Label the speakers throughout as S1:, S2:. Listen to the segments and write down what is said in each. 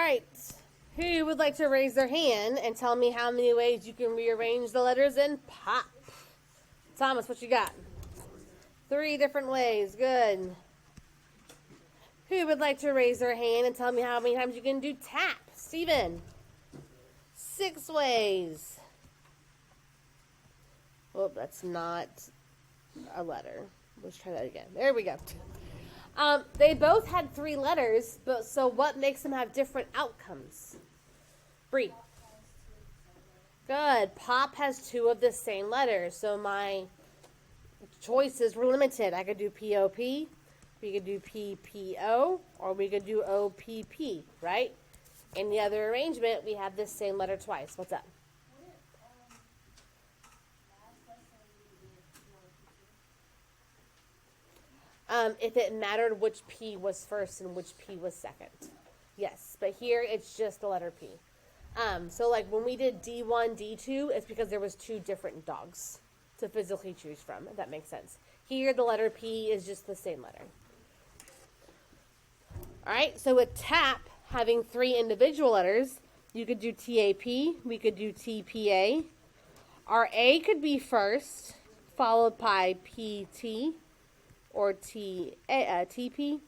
S1: right. Who would like to raise their hand and tell me how many ways you can rearrange the letters in pop? Thomas, what you got? 3 different ways. Good. Who would like to raise their hand and tell me how many times you can do tap? Steven. 6 ways. Oh, that's not a letter. Let's try that again. There we go. They both had 3 letters, but so what makes them have different outcomes? Bree. Good. Pop has 2 of the same letters, so my choices were limited. I could do P-O-P, we could do P-P-O, or we could do O-P-P, right? In the other arrangement, we have this same letter twice. What's up? If it mattered which P was first and which P was second. Yes, but here it's just the letter P. So like when we did D1, D2, it's because there was 2 different dogs to physically choose from, if that makes sense. Here the letter P is just the same letter. Alright, so with tap having 3 individual letters, you could do T-A-P, we could do T-P-A. Our A could be first, followed by P-T, or T-P.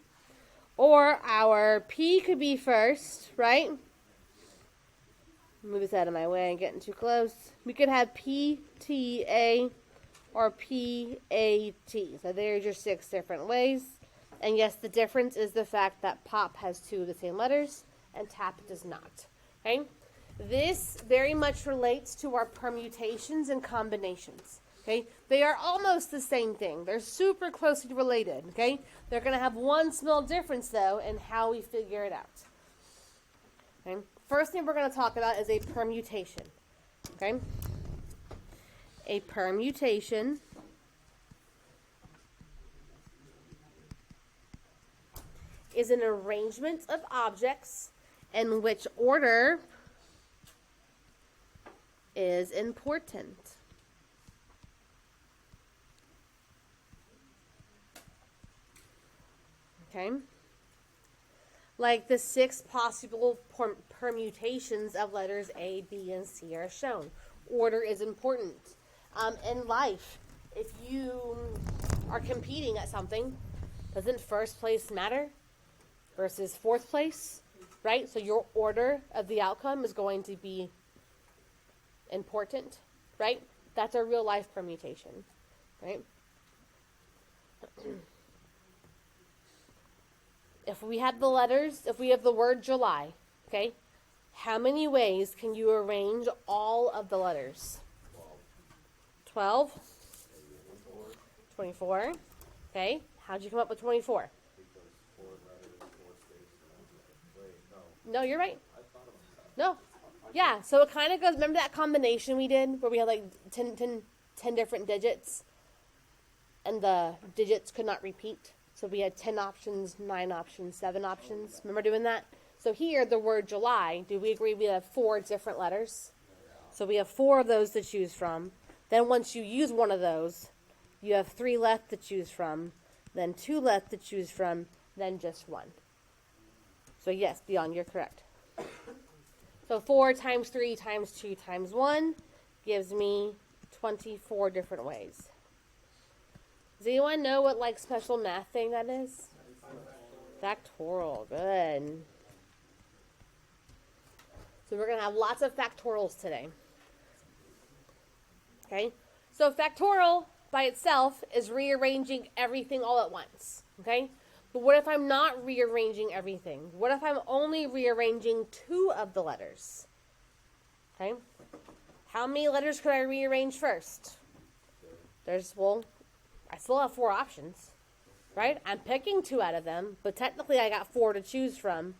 S1: Or our P could be first, right? Move this out of my way, I'm getting too close. We could have P-T-A or P-A-T. So there's your 6 different ways. And yes, the difference is the fact that pop has 2 of the same letters and tap does not. Okay? This very much relates to our permutations and combinations. Okay? They are almost the same thing. They're super closely related. Okay? They're going to have one small difference, though, in how we figure it out. Okay? First thing we're going to talk about is a permutation. Okay? A permutation is an arrangement of objects in which order is important. Okay? Like the 6 possible permutations of letters A, B, and C are shown. Order is important. In life, if you are competing at something, doesn't first place matter versus 4th place, right? So your order of the outcome is going to be important, right? That's a real life permutation, right? If we have the letters, if we have the word July, okay, how many ways can you arrange all of the letters? 12? 24. Okay, how'd you come up with 24? No, you're right. No. Yeah, so it kind of goes, remember that combination we did where we had like 10 different digits and the digits could not repeat? So we had 10 options, 9 options, 7 options. Remember doing that? So here, the word July, do we agree we have 4 different letters? So we have 4 of those to choose from. Then once you use one of those, you have 3 left to choose from, then 2 left to choose from, then just 1. So yes, Beyond, you're correct. So 4 times 3 times 2 times 1 gives me 24 different ways. Does anyone know what like special math thing that is? Factorial. Good. So we're going to have lots of factorials today. Okay? So factorial by itself is rearranging everything all at once. Okay? But what if I'm not rearranging everything? What if I'm only rearranging 2 of the letters? Okay? How many letters could I rearrange first? I still have 4 options, right? I'm picking 2 out of them, but technically I got 4 to choose from,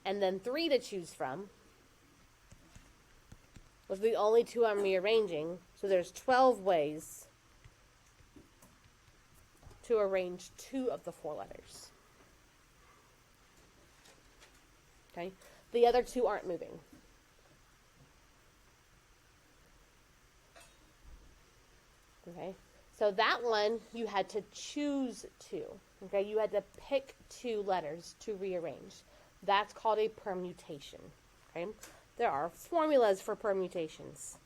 S1: and then 3 to choose from. Those are the only 2 I'm rearranging, so there's 12 ways to arrange 2 of the 4 letters. Okay? The other 2 aren't moving. Okay? So that one, you had to choose 2. Okay, you had to pick 2 letters to rearrange. That's called a permutation. Okay? There are formulas for permutations.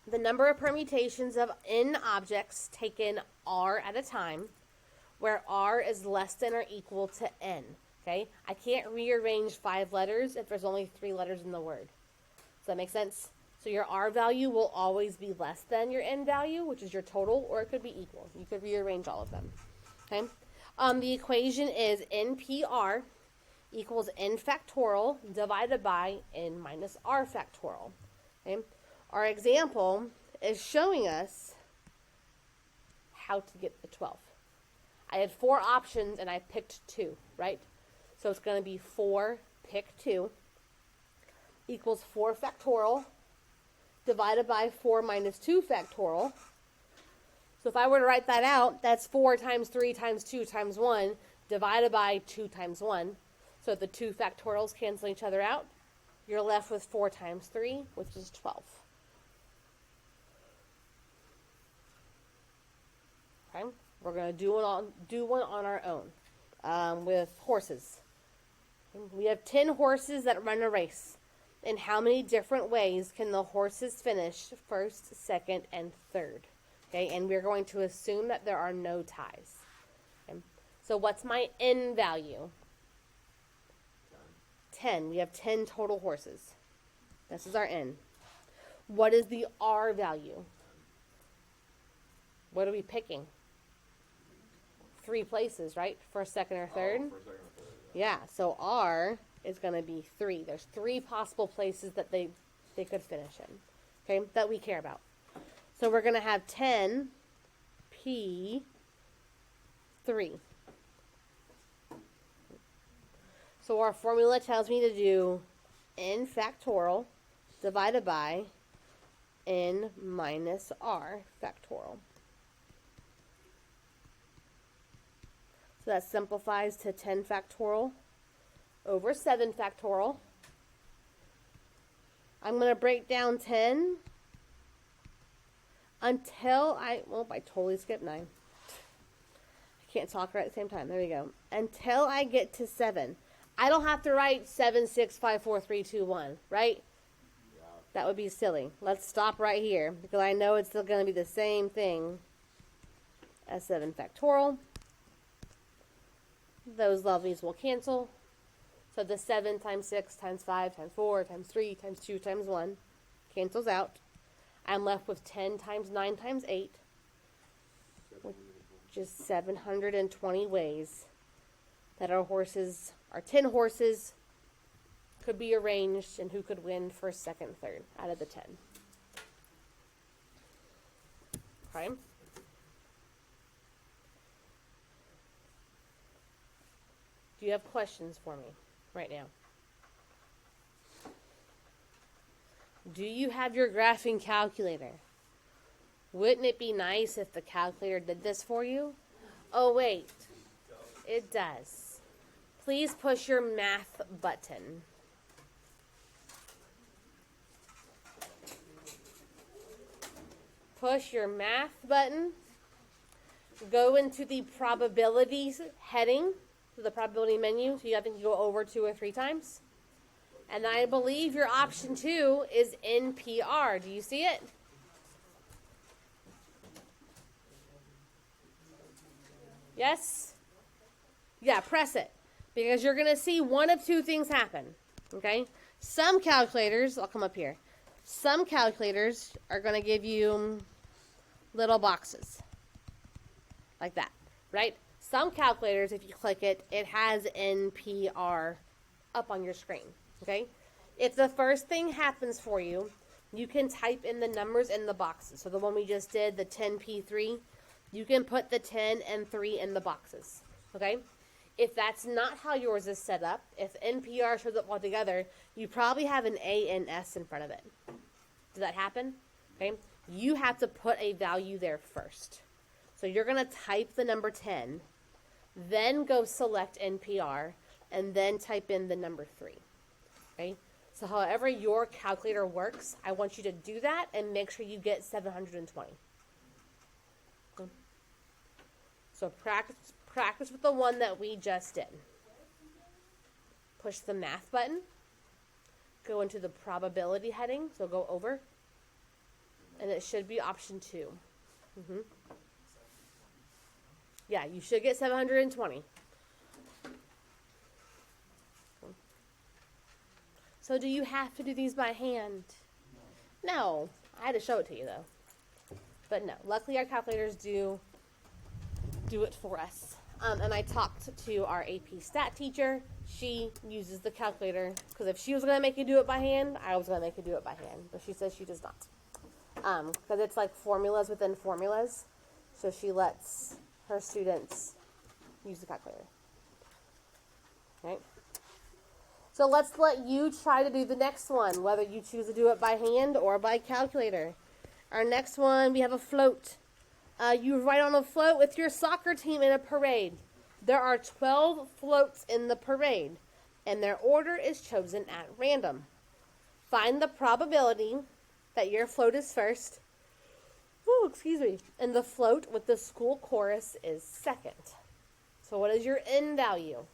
S1: The number of permutations of n objects taken r at a time, where r is less than or equal to n. Okay? I can't rearrange 5 letters if there's only 3 letters in the word. Does that make sense? So your r value will always be less than your n value, which is your total, or it could be equal. You could rearrange all of them. Okay? The equation is npr equals n factorial divided by n minus r factorial. Okay? Our example is showing us how to get the 12. I had 4 options and I picked 2, right? So it's going to be 4 pick 2 equals 4 factorial divided by 4 minus 2 factorial. So if I were to write that out, that's 4 times 3 times 2 times 1 divided by 2 times 1. So the 2 factorials cancel each other out. You're left with 4 times 3, which is 12. Okay? We're going to do one on our own with horses. We have 10 horses that run a race. In how many different ways can the horses finish first, second, and third? Okay, and we're going to assume that there are no ties. Okay? So what's my n value? 10. We have 10 total horses. This is our n. What is the r value? What are we picking? 3 places, right? First, second, or third?
S2: First, second, or third.
S1: Yeah, so r is going to be 3. There's 3 possible places that they could finish in, okay, that we care about. So we're going to have 10 p 3. So our formula tells me to do n factorial divided by n minus r factorial. So that simplifies to 10 factorial over 7 factorial. I'm going to break down 10 until I totally skipped 9. I can't talk right at the same time. There we go. Until I get to 7. I don't have to write 7, 6, 5, 4, 3, 2, 1, right?
S2: Yeah.
S1: That would be silly. Let's stop right here because I know it's still going to be the same thing as 7 factorial. Those lovelies will cancel. So the 7 times 6 times 5 times 4 times 3 times 2 times 1 cancels out. I'm left with 10 times 9 times 8, which is 720 ways that our 10 horses could be arranged and who could win first, second, third out of the 10. Okay? Do you have questions for me right now? Do you have your graphing calculator? Wouldn't it be nice if the calculator did this for you? Oh, wait. It does. Please push your math button. Push your math button. Go into the probabilities heading, to the probability menu. So I think you go over 2 or 3 times. And I believe your option 2 is NPR. Do you see it? Yes? Yeah, press it. Because you're going to see one of 2 things happen. Okay? Some calculators, I'll come up here. Some calculators are going to give you little boxes. Like that. Right? Some calculators, if you click it, it has NPR up on your screen. Okay? If the first thing happens for you, you can type in the numbers in the boxes. So the one we just did, the 10P3, you can put the 10 and 3 in the boxes. Okay? If that's not how yours is set up, if NPR shows up all together, you probably have an A and S in front of it. Does that happen? Okay? You have to put a value there first. So you're going to type the number 10, then go select NPR, and then type in the number 3. Okay? So however your calculator works, I want you to do that and make sure you get 720. So practice with the one that we just did. push the math button, go into the probability heading, so go over, and it should be option 2. Yeah, you should get 720. So do you have to do these by hand? No. I had to show it to you, though. But no, luckily our calculators do it for us. And I talked to our AP stat teacher. She uses the calculator, because if she was going to make you do it by hand, I was going to make you do it by hand. But she says she does not. Because it's like formulas within formulas. So she lets her students use the calculator. Okay. So let's let you try to do the next one, whether you choose to do it by hand or by calculator. Our next one, we have a float. You ride on a float with your soccer team in a parade. There are 12 floats in the parade, and their order is chosen at random. Find the probability that your float is first. And the float with the school chorus is second. So what is your N value?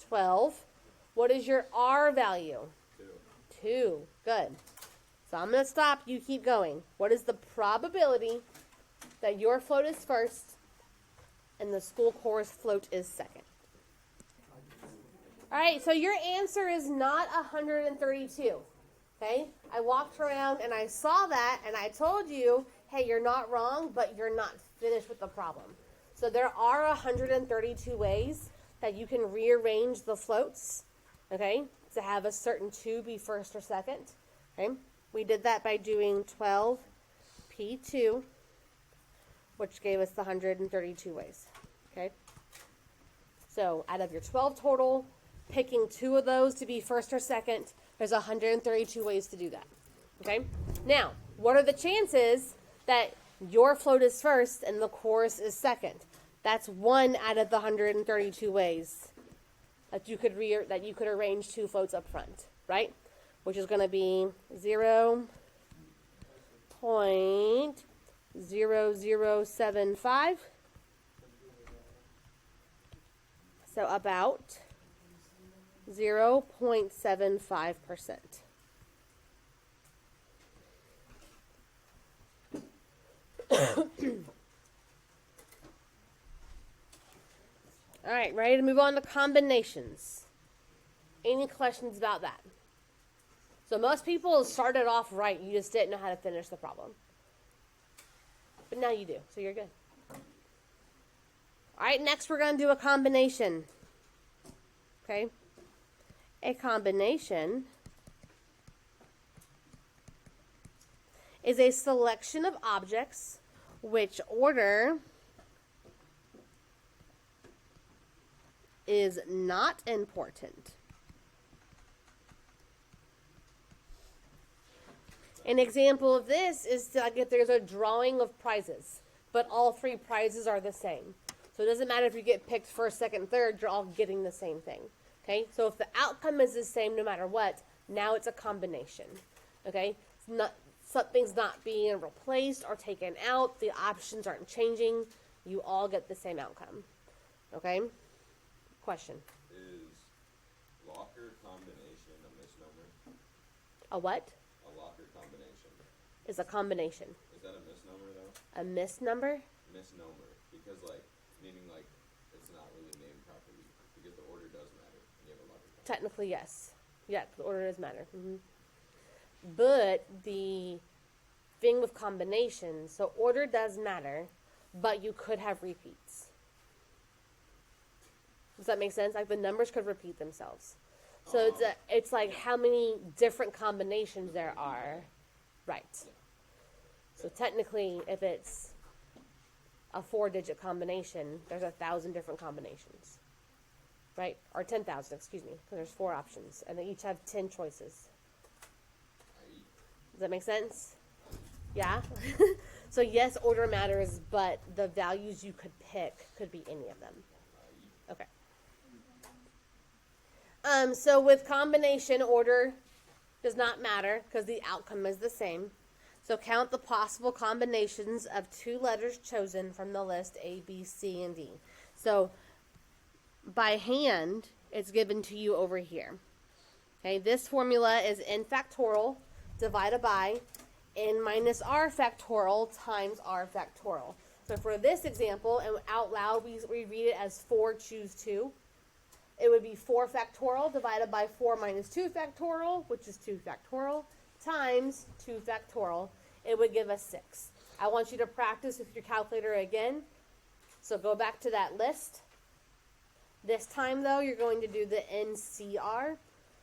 S1: 12. What is your R value? 2. Good. So I'm going to stop. You keep going. What is the probability that your float is first and the school chorus float is second? All right, so your answer is not 132. Okay? I walked around and I saw that and I told you, hey, you're not wrong, but you're not finished with the problem. So there are 132 ways that you can rearrange the floats, okay, to have a certain 2 be first or second. Okay? We did that by doing 12P2, which gave us the 132 ways. Okay? So out of your 12 total, picking 2 of those to be first or second, there's 132 ways to do that. Okay? Now, what are the chances that your float is first and the chorus is second? That's 1 out of the 132 ways that you could arrange 2 floats up front, right? Which is going to be 0.0075. So about 0.75%. All right, ready to move on to combinations. Any questions about that? So most people started off right. You just didn't know how to finish the problem. But now you do, so you're good. All right, next we're going to do a combination. Okay? A combination is a selection of objects which order is not important. An example of this is like if there's a drawing of prizes, but all 3 prizes are the same. So it doesn't matter if you get picked first, second, third, you're all getting the same thing. Okay? So if the outcome is the same no matter what, now it's a combination. Okay? Something's not being replaced or taken out, the options aren't changing, you all get the same outcome. Okay? Question.
S2: Is locker combination a misnomer?
S1: A what?
S2: A locker combination.
S1: Is a combination.
S2: Is that a misnomer, though?
S1: A misnomer?
S2: Misnomer. Because, meaning, it's not really named properly. Because the order does matter. And you have a locker combination.
S1: Technically, yes. Yeah, the order does matter. Mm-hmm. But the thing with combinations, so order does matter, but you could have repeats. Does that make sense? Like the numbers could repeat themselves. So it's like how many different combinations there are. Right. So technically, if it's a 4-digit combination, there's 1,000 different combinations. Right? Or 10,000, excuse me. Because there's 4 options. And they each have 10 choices. Does that make sense? Yeah? So yes, order matters, but the values you could pick could be any of them. Okay. So with combination, order does not matter because the outcome is the same. So count the possible combinations of 2 letters chosen from the list A, B, C, and D. So by hand, it's given to you over here. Okay, this formula is n factorial divided by n minus r factorial times r factorial. So for this example, and out loud, we read it as 4 choose 2. It would be 4 factorial divided by 4 minus 2 factorial, which is 2 factorial, times 2 factorial. It would give us 6. I want you to practice with your calculator again. So go back to that list. This time, though, you're going to do the NCR.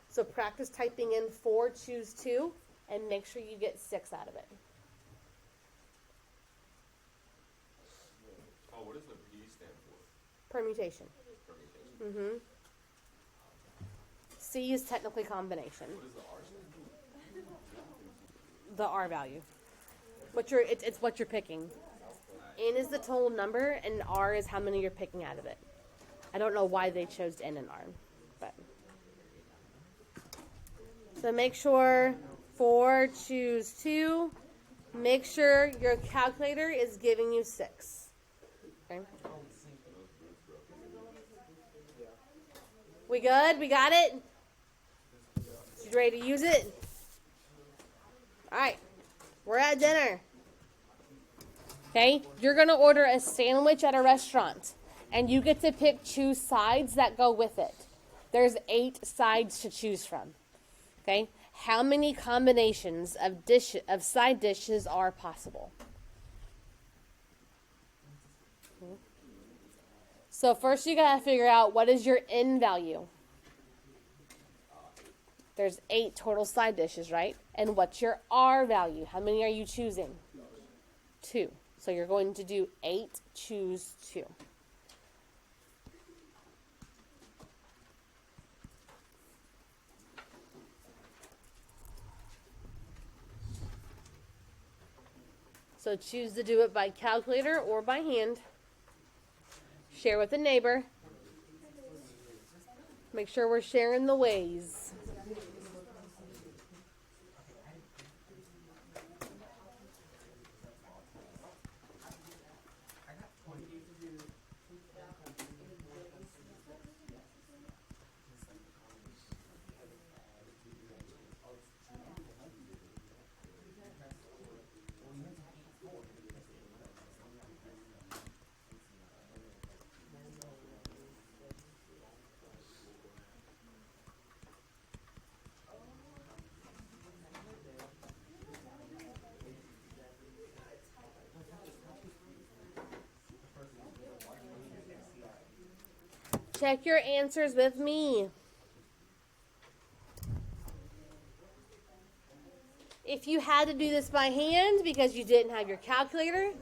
S1: So practice typing in 4 choose 2 and make sure you get 6 out of it.
S2: Oh, what does the P stand for?
S1: Permutation.
S2: Permutation.
S1: C is technically combination.
S2: What does the R stand for?
S1: The R value. It's what you're picking. N is the total number, and R is how many you're picking out of it. I don't know why they chose N and R, but. So make sure 4 choose 2. Make sure your calculator is giving you 6. Okay. We good? We got it? You ready to use it? All right. We're at dinner. Okay? You're going to order a sandwich at a restaurant, and you get to pick 2 sides that go with it. There's 8 sides to choose from. Okay? How many combinations of side dishes are possible? So first you got to figure out what is your N value. There's 8 total side dishes, right? And what's your R value? How many are you choosing? 2. So you're going to do 8 choose 2. So choose to do it by calculator or by hand. Share with a neighbor. Make sure we're sharing the ways. Check your answers with me. If you had to do this by hand because you didn't have your calculator,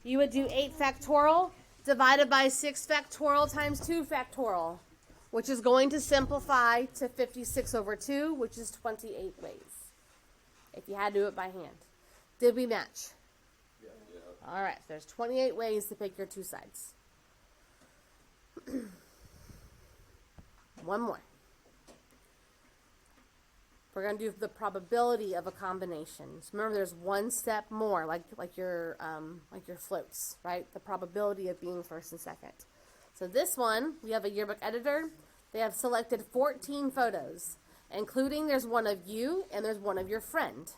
S1: you would do 8 factorial divided by 6 factorial times 2 factorial, which is going to simplify to 56 over 2, which is 28 ways. If you had to do it by hand. Did we match?
S2: Yeah.
S1: All right, so there's 28 ways to pick your 2 sides. One more. We're going to do the probability of a combination. So remember, there's one step more, like your floats, right? The probability of being first and second. So this one, we have a yearbook editor. They have selected 14 photos, including there's one of you and there's one of your friend,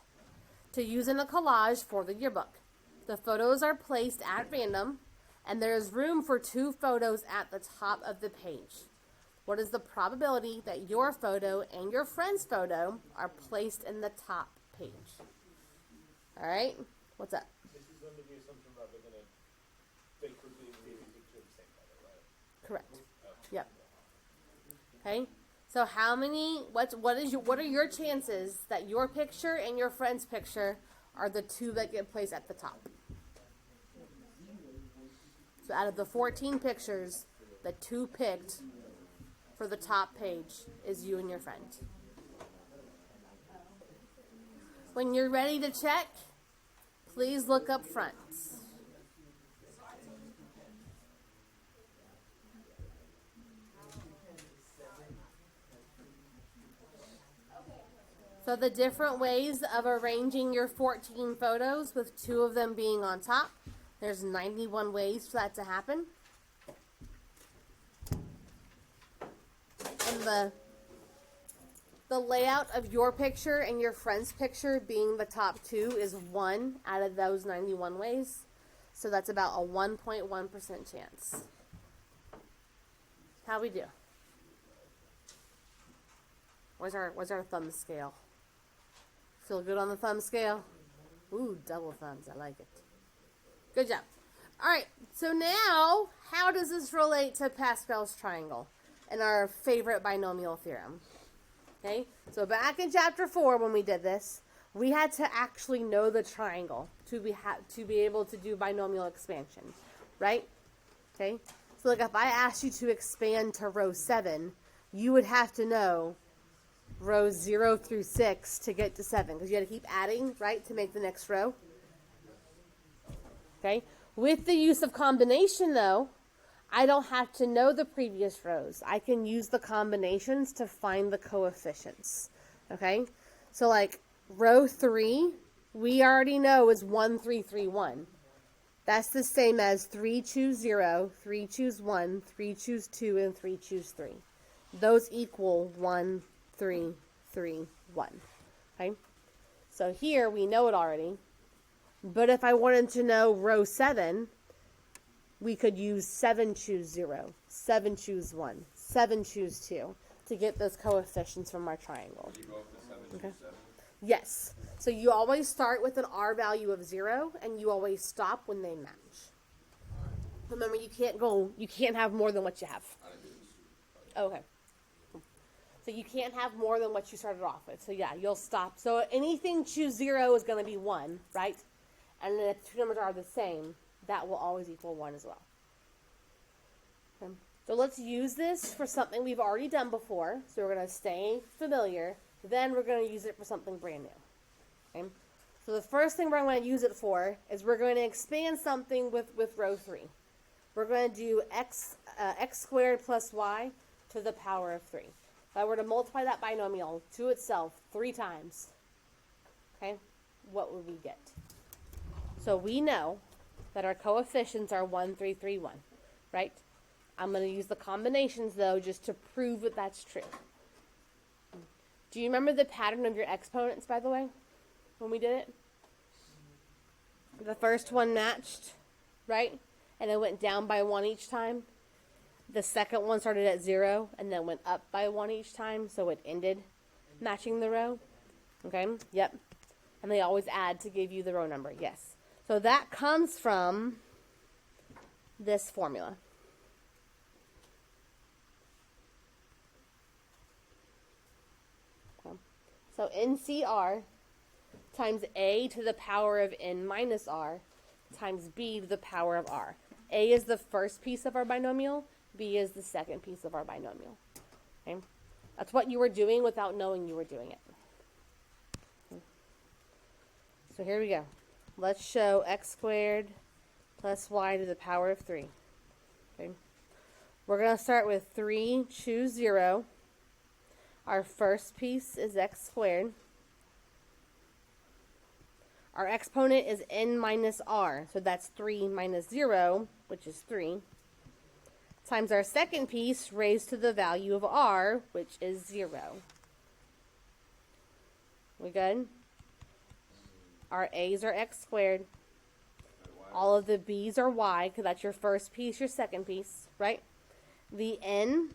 S1: to use in a collage for the yearbook. The photos are placed at random, and there is room for 2 photos at the top of the page. What is the probability that your photo and your friend's photo are placed in the top page? All right? What's up?
S3: This is under the assumption that they're going to fake quickly maybe picture the same photo, right?
S1: Correct. Yep. Okay? So how many, what are your chances that your picture and your friend's picture are the 2 that get placed at the top? So out of the 14 pictures, the 2 picked for the top page is you and your friend. When you're ready to check, please look up front. So the different ways of arranging your 14 photos with 2 of them being on top, there's 91 ways for that to happen. the layout of your picture and your friend's picture being the top two is 1 out of those 91 ways. So that's about a 1.1% chance. How we do? Where's our thumb scale? Feel good on the thumb scale? Ooh, double thumbs. I like it. Good job. All right. So now, how does this relate to Pascal's triangle and our favorite binomial theorem? Okay. So back in chapter 4, when we did this, we had to actually know the triangle to be able to do binomial expansion, right? Okay. So like if I asked you to expand to row 7, you would have to know rows 0 through 6 to get to 7, because you had to keep adding, right, to make the next row. Okay. With the use of combination, though, I don't have to know the previous rows. I can use the combinations to find the coefficients. Okay. So like row 3, we already know is 1, 3, 3, 1. That's the same as 3 choose 0, 3 choose 1, 3 choose 2, and 3 choose 3. Those equal 1, 3, 3, 1. Okay? So here we know it already. But if I wanted to know row 7, we could use 7 choose 0, 7 choose 1, 7 choose 2 to get those coefficients from our triangle.
S2: You go up to 7
S1: Okay.
S2: choose 7?
S1: Yes. So you always start with an R value of 0, and you always stop when they match. Remember, you can't have more than what you have.
S2: I didn't do this.
S1: Okay. So you can't have more than what you started off with. So yeah, you'll stop. So anything choose 0 is going to be 1, right? And then if two numbers are the same, that will always equal 1 as well. Okay. So let's use this for something we've already done before. So we're going to stay familiar. Then we're going to use it for something brand new. Okay? So the first thing we're going to use it for is we're going to expand something with row 3. We're going to do x squared plus y to the power of 3. If I were to multiply that binomial to itself 3 times, okay, what would we get? So we know that our coefficients are 1, 3, 3, 1, right? I'm going to use the combinations, though, just to prove that that's true. Do you remember the pattern of your exponents, by the way, when we did it? The first one matched, right? And it went down by 1 each time. The second one started at 0 and then went up by 1 each time, so it ended matching the row. Okay? Yep. And they always add to give you the row number. Yes. So that comes from this formula. Okay. So NCR times A to the power of N minus R times B to the power of R. A is the first piece of our binomial. B is the second piece of our binomial. Okay? That's what you were doing without knowing you were doing it. Okay. So here we go. Let's show x squared plus y to the power of 3. Okay. We're going to start with 3 choose 0. Our first piece is x squared. Our exponent is n minus r, so that's 3 minus 0, which is 3, times our second piece raised to the value of r, which is 0. We good? Our a's are x squared. All of the b's are y, because that's your first piece, your second piece, right? The n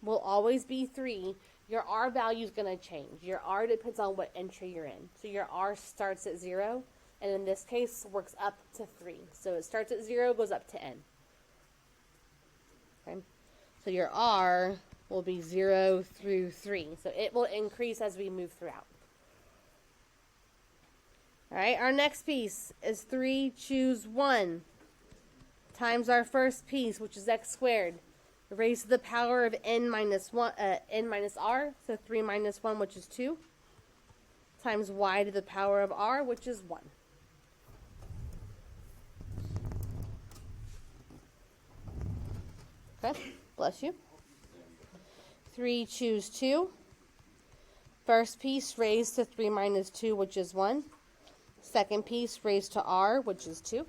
S1: will always be 3. Your r value is going to change. Your r depends on what entry you're in. So your r starts at 0, and in this case, works up to 3. So it starts at 0, goes up to n. Okay? So your r will be 0 through 3. So it will increase as we move throughout. All right, our next piece is 3 choose 1 times our first piece, which is x squared, raised to the power of n minus r, so 3 minus 1, which is 2, times y to the power of r, which is 1. Okay, bless you. 3 choose 2. First piece raised to 3 minus 2, which is 1. Second piece raised to r, which is 2.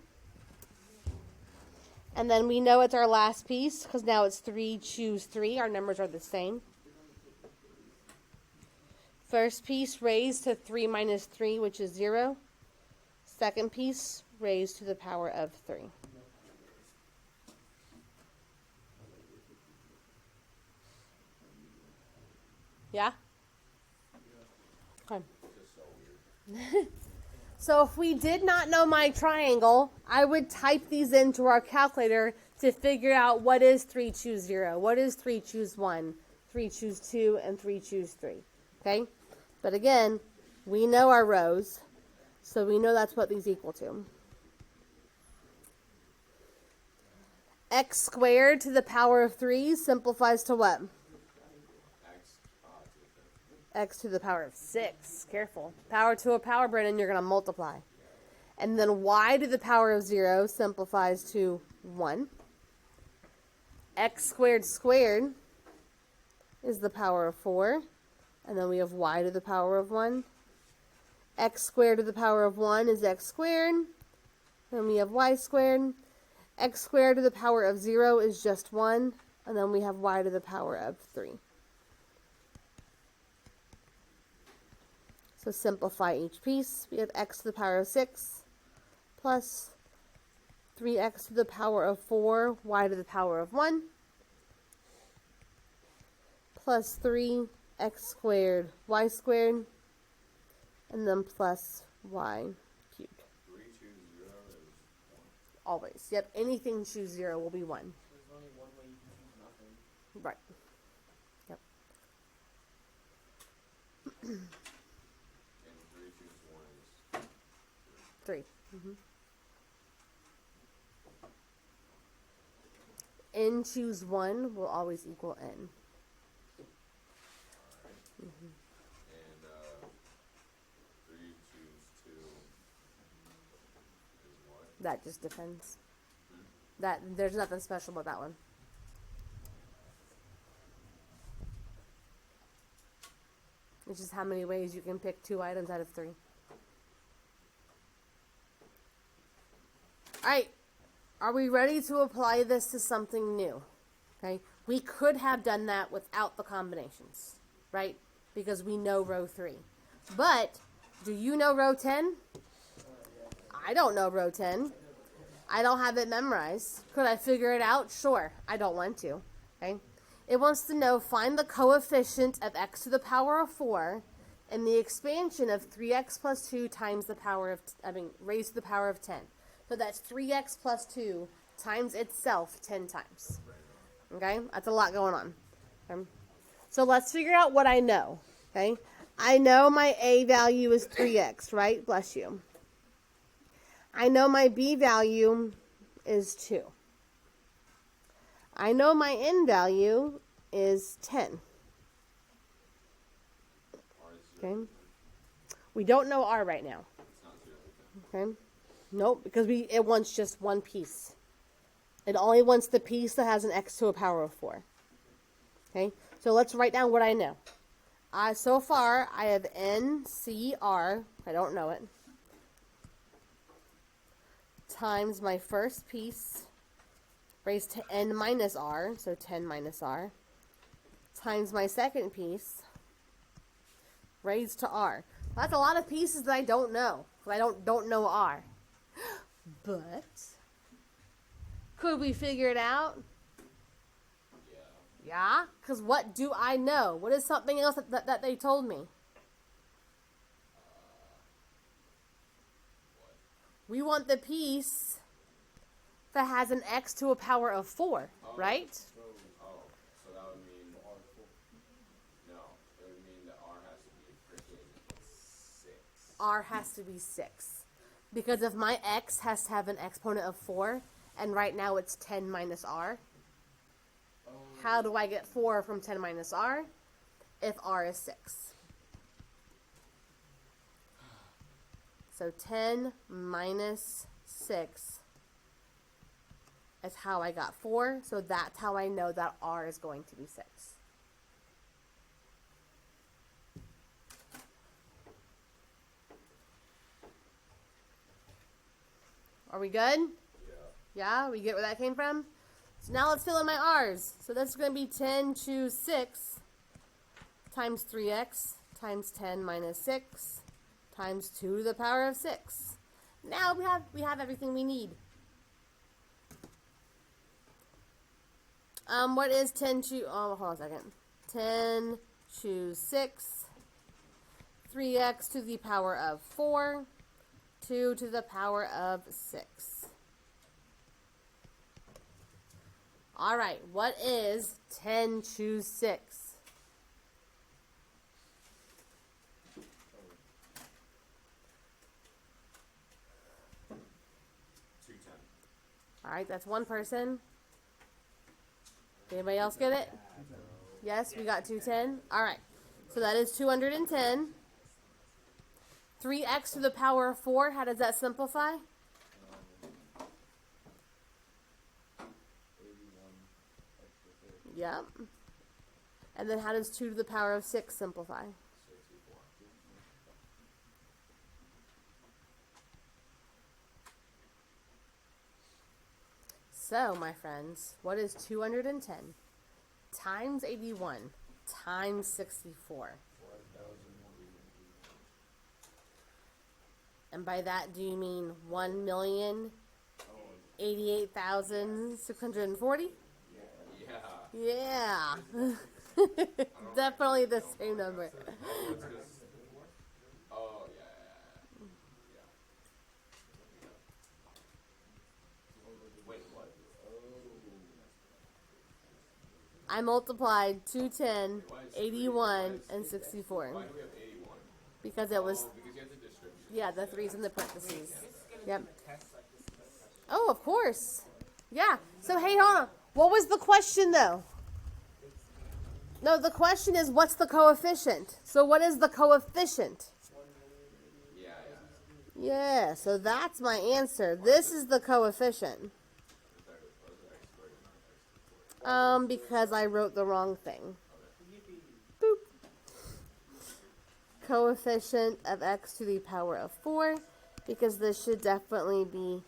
S1: And then we know it's our last piece because now it's 3 choose 3. Our numbers are the same. First piece raised to 3 minus 3, which is 0. Second piece raised to the power of 3. Yeah? Okay.
S2: Just so weird.
S1: So if we did not know my triangle, I would type these into our calculator to figure out what is 3 choose 0, what is 3 choose 1, 3 choose 2, and 3 choose 3. Okay? But again, we know our rows, so we know that's what these equal to. X squared to the power of 3 simplifies to what? X to the power of 6. Careful. Power to a power, Brennan, you're going to multiply. And then y to the power of 0 simplifies to 1. X squared squared is the power of 4. And then we have y to the power of 1. X squared to the power of 1 is x squared. Then we have y squared. X squared to the power of 0 is just 1. And then we have y to the power of 3. So simplify each piece. We have x to the power of 6 plus 3x to the power of 4, y to the power of 1, plus 3x squared, y squared, and then plus y cubed.
S2: 3 choose 0 is 1.
S1: Always. Yep, anything choose 0 will be 1.
S3: There's only one way you can choose nothing.
S1: Right. Yep.
S2: And 3 choose 1 is
S1: 3. N choose 1 will always equal n.
S2: And 3 choose 2 is what?
S1: That just depends. That there's nothing special about that one. It's just how many ways you can pick 2 items out of 3. Alright, are we ready to apply this to something new? Okay, we could have done that without the combinations, right? Because we know row 3. But, do you know row 10? I don't know row 10. I don't have it memorized. Could I figure it out? Sure. I don't want to. Okay. It wants to know, find the coefficient of x to the power of 4 and the expansion of 3x plus 2 times the power of, raised to the power of 10. So that's 3x plus 2 times itself 10 times. Okay? That's a lot going on. Okay? So let's figure out what I know. Okay? I know my a value is 3x, right? Bless you. I know my b value is 2. I know my n value is 10. Okay? We don't know r right now. Okay? Nope, because it wants just one piece. It only wants the piece that has an x to a power of 4. Okay? So let's write down what I know. So far, I have n, c, r, I don't know it, times my first piece, raised to n minus r, so 10 minus r, times my second piece, raised to r. That's a lot of pieces that I don't know, because I don't know r. But, could we figure it out? Yeah? Because what do I know? What is something else that they told me? We want the piece that has an x to a power of 4, right?
S2: So that would mean no. It would mean that r has to be freaking 6.
S1: R has to be 6. Because if my x has to have an exponent of 4, and right now it's 10 minus r, how do I get 4 from 10 minus r if r is 6? So 10 minus 6 is how I got 4. So that's how I know that r is going to be 6. Are we good? Yeah, we get where that came from? So now let's fill in my r's. So that's going to be 10 choose 6 times 3x times 10 minus 6 times 2 to the power of 6. Now we have everything we need. What is 10 choose, oh, hold on a second. 10 choose 6, 3x to the power of 4, 2 to the power of 6. All right, what is 10 choose 6? All right, that's one person. Anybody else get it? Yes, we got 210. All right, so that is 210. 3x to the power of 4, how does that simplify?
S3: 81.
S1: Yep. And then how does 2 to the power of 6 simplify?
S2: 64.
S1: So, my friends, what is 210 times 81 times 64? And by that, do you mean 1,088,640?
S2: Yeah.
S1: Yeah. Definitely the same number.
S2: Oh, it's 'cause- oh, yeah. Wait, what?
S1: I multiplied 210, 81, and 64.
S2: Why do we have 81?
S1: Because it was,
S2: Oh, because you have to distribute.
S1: yeah, the 3's in the parentheses. Yep. Oh, of course. Yeah. So, hey, hold on. What was the question, though? No, the question is, what's the coefficient? So, what is the coefficient?
S2: Yeah.
S1: Yeah, so that's my answer. This is the coefficient. Because I wrote the wrong thing. Boop. Coefficient of x to the power of 4, because this should definitely be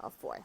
S1: a 4.